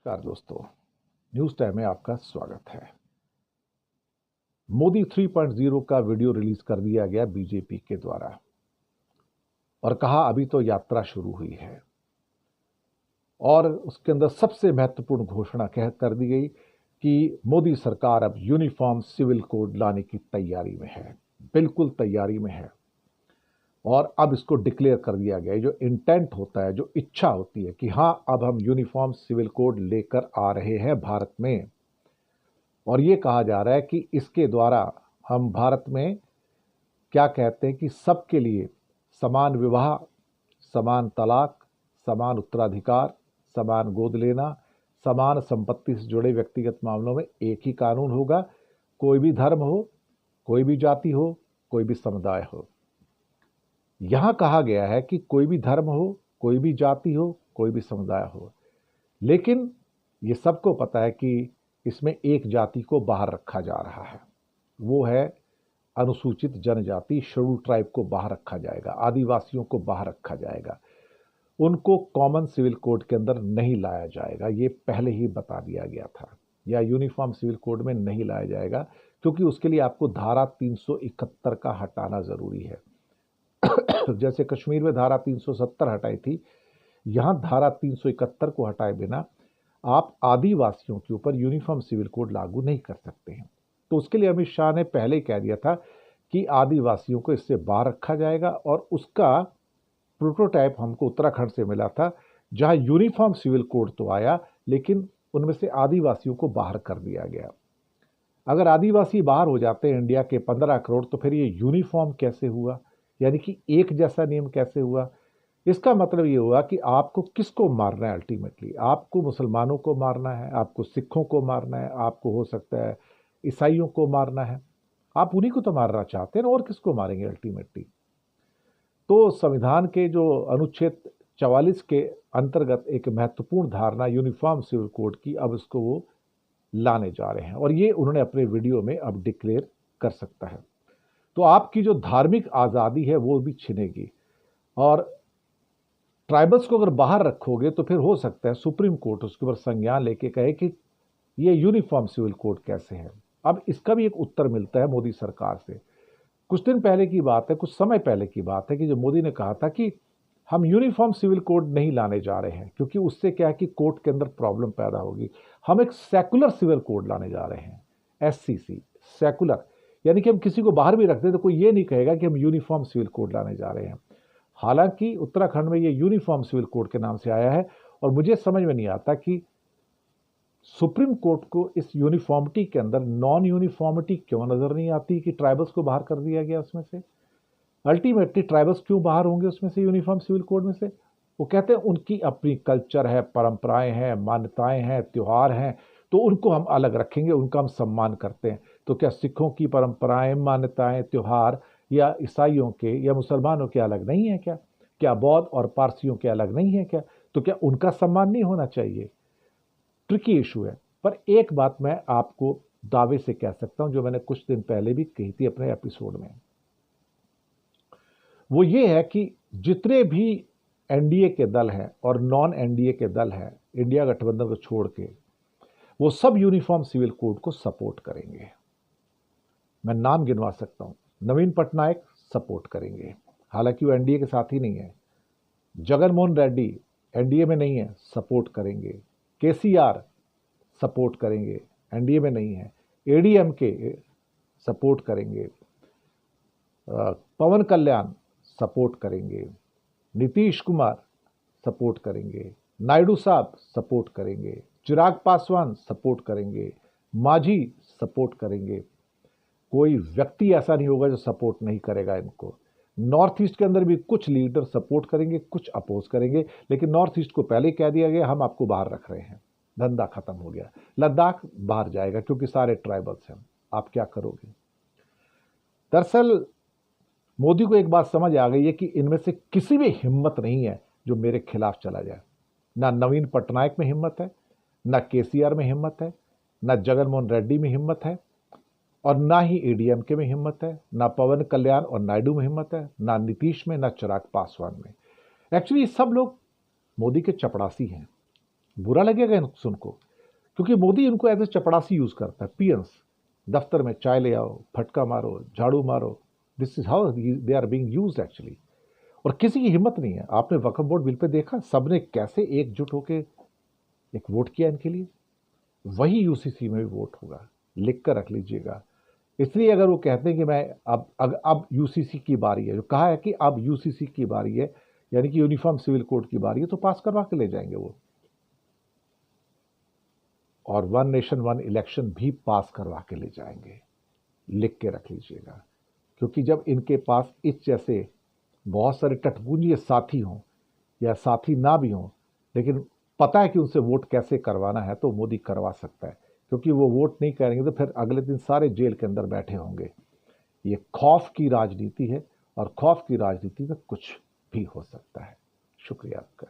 नमस्कार दोस्तों, news time में आपका स्वागत है। मोदी 3.0 का वीडियो रिलीज कर दिया गया बीजेपी के द्वारा और कहा अभी तो यात्रा शुरू हुई है और उसके अंदर सबसे महत्वपूर्ण घोषणा कह कर दी गई कि मोदी सरकार अब यूनिफॉर्म सिविल कोड लाने की तैयारी में है, बिल्कुल तैयारी में है। और अब इसको डिक्लेयर कर दिया गया है। जो इंटेंट होता है, जो इच्छा होती है कि हाँ अब हम यूनिफॉर्म सिविल कोड लेकर आ रहे हैं भारत में, और ये कहा जा रहा है कि इसके द्वारा हम भारत में क्या कहते हैं कि सबके लिए समान विवाह, समान तलाक, समान उत्तराधिकार, समान गोद लेना, समान संपत्ति से जुड़े व्यक्तिगत मामलों में एक ही कानून होगा। कोई भी धर्म हो, कोई भी जाति हो, कोई भी समुदाय हो। यहां कहा गया है कि कोई भी धर्म हो, कोई भी जाति हो, कोई भी समुदाय हो, लेकिन ये सबको पता है कि इसमें एक जाति को बाहर रखा जा रहा है। वो है अनुसूचित जनजाति, शेड्यूल ट्राइब को बाहर रखा जाएगा, आदिवासियों को बाहर रखा जाएगा। उनको कॉमन सिविल कोड के अंदर नहीं लाया जाएगा, ये पहले ही बता दिया गया था, या यूनिफॉर्म सिविल कोड में नहीं लाया जाएगा, क्योंकि उसके लिए आपको धारा 371 का हटाना जरूरी है। जैसे कश्मीर में धारा 370 हटाई थी, यहां धारा 371 को हटाए बिना आप आदिवासियों के ऊपर यूनिफॉर्म सिविल कोड लागू नहीं कर सकते हैं। तो उसके लिए अमित शाह ने पहले ही कह दिया था कि आदिवासियों को इससे बाहर रखा जाएगा, और उसका प्रोटोटाइप हमको उत्तराखंड से मिला था, जहां यूनिफॉर्म सिविल कोड तो आया, लेकिन उनमें से आदिवासियों को बाहर कर दिया गया। अगर आदिवासी बाहर हो जाते हैं इंडिया के 15 करोड़, तो फिर ये यूनिफॉर्म कैसे हुआ, यानी कि एक जैसा नियम कैसे हुआ? इसका मतलब ये हुआ कि आपको किसको मारना है अल्टीमेटली। आपको मुसलमानों को मारना है, आपको सिखों को मारना है, आपको हो सकता है ईसाइयों को मारना है। आप उन्हीं को तो मारना चाहते हैं, और किसको मारेंगे अल्टीमेटली? तो संविधान के जो अनुच्छेद 44 के अंतर्गत एक महत्वपूर्ण धारणा यूनिफॉर्म सिविल कोड की, अब इसको वो लाने जा रहे हैं, और ये उन्होंने अपने वीडियो में अब डिक्लेयर कर सकता है। तो आपकी जो धार्मिक आज़ादी है वो भी छिनेगी, और ट्राइबल्स को अगर बाहर रखोगे तो फिर हो सकता है सुप्रीम कोर्ट उसके ऊपर संज्ञान लेके कहे कि ये यूनिफॉर्म सिविल कोड कैसे है। अब इसका भी एक उत्तर मिलता है मोदी सरकार से। कुछ दिन पहले की बात है, कुछ समय पहले की बात है, कि जो मोदी ने कहा था कि हम यूनिफॉर्म सिविल कोड नहीं लाने जा रहे हैं, क्योंकि उससे क्या है कि कोर्ट के अंदर प्रॉब्लम पैदा होगी। हम एक सेकुलर सिविल कोड लाने जा रहे हैं, SCC, सेकुलर, यानी कि हम किसी को बाहर भी रखते तो कोई ये नहीं कहेगा कि हम यूनिफॉर्म सिविल कोड लाने जा रहे हैं। हालांकि उत्तराखंड में ये यूनिफॉर्म सिविल कोड के नाम से आया है, और मुझे समझ में नहीं आता कि सुप्रीम कोर्ट को इस यूनिफॉर्मिटी के अंदर नॉन यूनिफॉर्मिटी क्यों नजर नहीं आती कि ट्राइबल्स को बाहर कर दिया गया उसमें से। अल्टीमेटली ट्राइबल्स क्यों बाहर होंगे उसमें से, यूनिफॉर्म सिविल कोड में से? वो कहते हैं उनकी अपनी कल्चर है, परंपराएं हैं, मान्यताएं हैं, त्योहार हैं, तो उनको हम अलग रखेंगे, उनका हम सम्मान करते हैं। तो क्या सिखों की परंपराएं, मान्यताएं, त्योहार या ईसाइयों के या मुसलमानों के अलग नहीं है क्या? क्या बौद्ध और पारसियों के अलग नहीं है क्या? तो क्या उनका सम्मान नहीं होना चाहिए? ट्रिकी इशू है। पर एक बात मैं आपको दावे से कह सकता हूं, जो मैंने कुछ दिन पहले भी कही थी अपने एपिसोड में, वो ये है कि जितने भी NDA के दल हैं और नॉन NDA के दल हैं, इंडिया गठबंधन को छोड़ के, वो सब यूनिफॉर्म सिविल कोड को सपोर्ट करेंगे। मैं नाम गिनवा सकता हूं। नवीन पटनायक सपोर्ट करेंगे, हालांकि वो NDA के साथ ही नहीं है। जगनमोहन रेड्डी NDA में नहीं है, सपोर्ट करेंगे। KCR सपोर्ट करेंगे, NDA में नहीं है। ADMK सपोर्ट करेंगे। पवन कल्याण सपोर्ट करेंगे। नीतीश कुमार सपोर्ट करेंगे। नायडू साहब सपोर्ट करेंगे। चिराग पासवान सपोर्ट करेंगे। मांझी सपोर्ट करेंगे। कोई व्यक्ति ऐसा नहीं होगा जो सपोर्ट नहीं करेगा इनको। नॉर्थ ईस्ट के अंदर भी कुछ लीडर सपोर्ट करेंगे, कुछ अपोज करेंगे, लेकिन नॉर्थ ईस्ट को पहले कह दिया गया हम आपको बाहर रख रहे हैं, धंधा खत्म हो गया। लद्दाख बाहर जाएगा क्योंकि सारे ट्राइबल्स हैं, आप क्या करोगे? दरअसल मोदी को एक बात समझ आ गई है कि इनमें से किसी में हिम्मत नहीं है जो मेरे खिलाफ चला जाए। ना नवीन पटनायक में हिम्मत है, ना KCR में हिम्मत है, ना जगनमोहन रेड्डी में हिम्मत है, और ना ही ADMK में हिम्मत है, ना पवन कल्याण और नायडू में हिम्मत है, ना नीतीश में, ना चिराग पासवान में। एक्चुअली सब लोग मोदी के चपड़ासी हैं। बुरा लगेगा इनको उनको, क्योंकि मोदी इनको एज ए चपड़ासी यूज करता है। पियंस, दफ्तर में चाय ले आओ, फटका मारो, झाड़ू मारो, this is how they are being used actually. और किसी की हिम्मत नहीं है। आपने वक्फ बोर्ड बिल पे देखा सबने कैसे एकजुट होकर एक वोट किया इनके लिए। वही यूसीसी में भी वोट होगा, लिख कर रख लीजिएगा। इसलिए अगर वो कहते हैं कि मैं अब यूसीसी की बारी है, जो कहा है कि अब यूसीसी की बारी है, यानी कि यूनिफॉर्म सिविल कोड की बारी है, तो पास करवा के ले जाएंगे वो। और वन नेशन वन इलेक्शन भी पास करवा के ले जाएंगे, लिख के रख लीजिएगा। क्योंकि जब इनके पास इस जैसे बहुत सारे टटपुंजिए साथी हों या साथी ना भी हों, लेकिन पता है कि उनसे वोट कैसे करवाना है, तो मोदी करवा सकता है। क्योंकि वो वोट नहीं करेंगे तो फिर अगले दिन सारे जेल के अंदर बैठे होंगे। ये खौफ की राजनीति है, और खौफ की राजनीति में कुछ भी हो सकता है। शुक्रिया आपका।